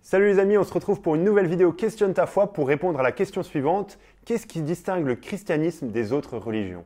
Salut les amis, on se retrouve pour une nouvelle vidéo Questionne ta foi pour répondre à la question suivante. Qu'est-ce qui distingue le christianisme des autres religions?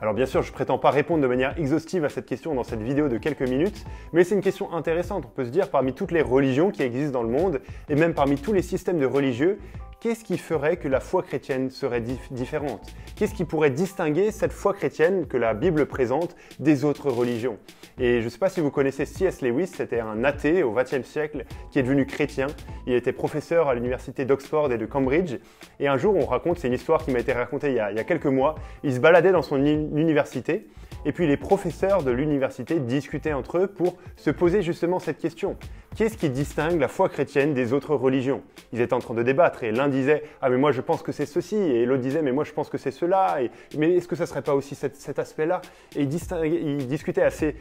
Alors bien sûr, je ne prétends pas répondre de manière exhaustive à cette question dans cette vidéo de quelques minutes, mais c'est une question intéressante. On peut se dire, parmi toutes les religions qui existent dans le monde, et même parmi tous les systèmes de religieux, qu'est-ce qui ferait que la foi chrétienne serait différente? Qu'est-ce qui pourrait distinguer cette foi chrétienne que la Bible présente des autres religions? Et je ne sais pas si vous connaissez C.S. Lewis, c'était un athée au XXe siècle qui est devenu chrétien. Il était professeur à l'université d'Oxford et de Cambridge. Et un jour, on raconte, c'est une histoire qui m'a été racontée il y a quelques mois, il se baladait dans son université et puis les professeurs de l'université discutaient entre eux pour se poser justement cette question. Qu'est-ce qui distingue la foi chrétienne des autres religions? Ils étaient en train de débattre et l'un disait « Ah mais moi je pense que c'est ceci » et l'autre disait « Mais moi je pense que c'est cela » mais est-ce que ça ne serait pas aussi cet aspect-là? Et ils discutaient assez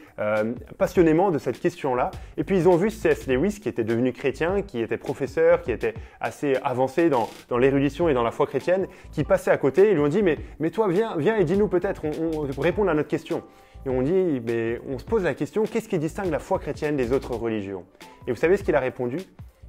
passionnément de cette question-là. Et puis ils ont vu C.S. Lewis qui était devenu chrétien, qui était professeur, qui était assez avancé dans l'érudition et dans la foi chrétienne, qui passait à côté. Ils lui ont dit « Mais toi viens et dis-nous peut-être, on répond à notre question ». Et on se pose la question, qu'est-ce qui distingue la foi chrétienne des autres religions? Et vous savez ce qu'il a répondu?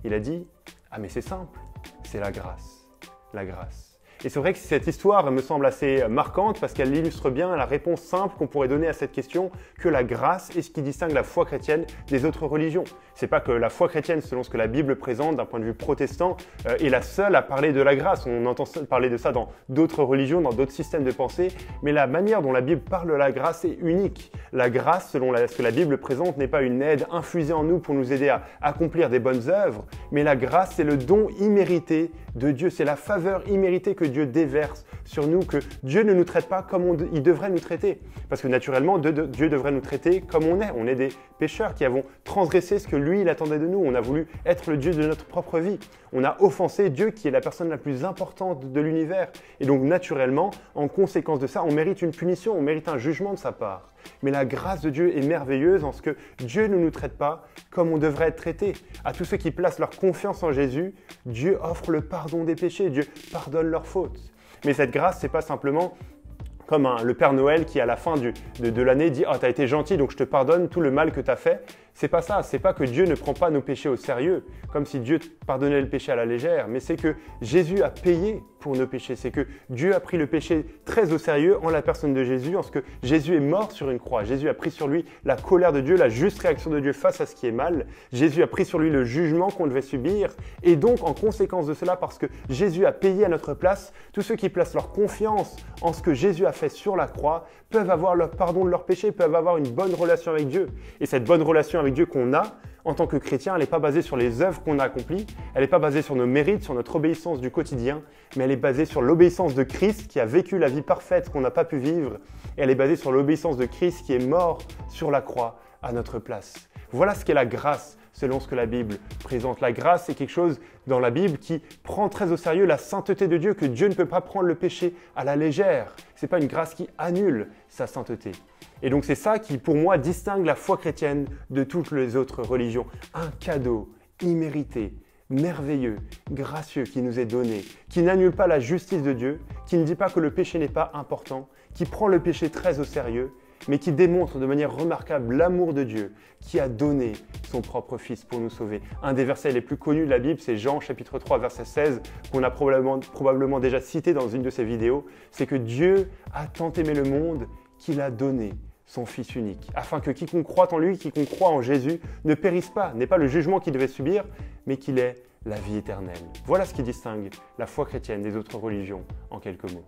Il a dit, ah mais c'est simple, c'est la grâce, la grâce. Et c'est vrai que cette histoire me semble assez marquante parce qu'elle illustre bien la réponse simple qu'on pourrait donner à cette question, que la grâce est ce qui distingue la foi chrétienne des autres religions. C'est pas que la foi chrétienne, selon ce que la Bible présente d'un point de vue protestant, est la seule à parler de la grâce. On entend parler de ça dans d'autres religions, dans d'autres systèmes de pensée, mais la manière dont la Bible parle de la grâce est unique. La grâce, selon ce que la Bible présente, n'est pas une aide infusée en nous pour nous aider à accomplir des bonnes œuvres, mais la grâce, c'est le don immérité de Dieu, c'est la faveur imméritée que Dieu déverse sur nous, que Dieu ne nous traite pas comme il devrait nous traiter. Parce que naturellement, Dieu devrait nous traiter comme on est. On est des pécheurs qui avons transgressé ce que lui, il attendait de nous. On a voulu être le Dieu de notre propre vie. On a offensé Dieu qui est la personne la plus importante de l'univers. Et donc naturellement, en conséquence de ça, on mérite une punition, on mérite un jugement de sa part. Mais la grâce de Dieu est merveilleuse en ce que Dieu ne nous traite pas comme on devrait être traité. À tous ceux qui placent leur confiance en Jésus, Dieu offre le pardon des péchés, Dieu pardonne leurs fautes. Mais cette grâce, ce n'est pas simplement comme le Père Noël qui, à la fin de l'année, dit « Ah, tu as été gentil, donc je te pardonne tout le mal que tu as fait ». C'est pas ça, c'est pas que Dieu ne prend pas nos péchés au sérieux, comme si Dieu pardonnait le péché à la légère, mais c'est que Jésus a payé pour nos péchés. C'est que Dieu a pris le péché très au sérieux en la personne de Jésus, en ce que Jésus est mort sur une croix. Jésus a pris sur lui la colère de Dieu, la juste réaction de Dieu face à ce qui est mal. Jésus a pris sur lui le jugement qu'on devait subir. Et donc, en conséquence de cela, parce que Jésus a payé à notre place, tous ceux qui placent leur confiance en ce que Jésus a fait sur la croix peuvent avoir le pardon de leurs péchés, peuvent avoir une bonne relation avec Dieu. Et cette bonne relation avec Dieu qu'on a, en tant que chrétien, elle n'est pas basée sur les œuvres qu'on a accomplies, elle n'est pas basée sur nos mérites, sur notre obéissance du quotidien, mais elle est basée sur l'obéissance de Christ qui a vécu la vie parfaite qu'on n'a pas pu vivre, et elle est basée sur l'obéissance de Christ qui est mort sur la croix à notre place. Voilà ce qu'est la grâce selon ce que la Bible présente. La grâce, c'est quelque chose dans la Bible qui prend très au sérieux la sainteté de Dieu, que Dieu ne peut pas prendre le péché à la légère. Ce n'est pas une grâce qui annule sa sainteté. Et donc c'est ça qui, pour moi, distingue la foi chrétienne de toutes les autres religions. Un cadeau immérité, merveilleux, gracieux qui nous est donné, qui n'annule pas la justice de Dieu, qui ne dit pas que le péché n'est pas important, qui prend le péché très au sérieux, mais qui démontre de manière remarquable l'amour de Dieu, qui a donné son propre Fils pour nous sauver. Un des versets les plus connus de la Bible, c'est Jean chapitre 3, verset 16, qu'on a probablement déjà cité dans une de ces vidéos, c'est que Dieu a tant aimé le monde qu'il a donné son Fils unique, afin que quiconque croit en lui, quiconque croit en Jésus, ne périsse pas, n'ait pas le jugement qu'il devait subir, mais qu'il ait la vie éternelle. Voilà ce qui distingue la foi chrétienne des autres religions, en quelques mots.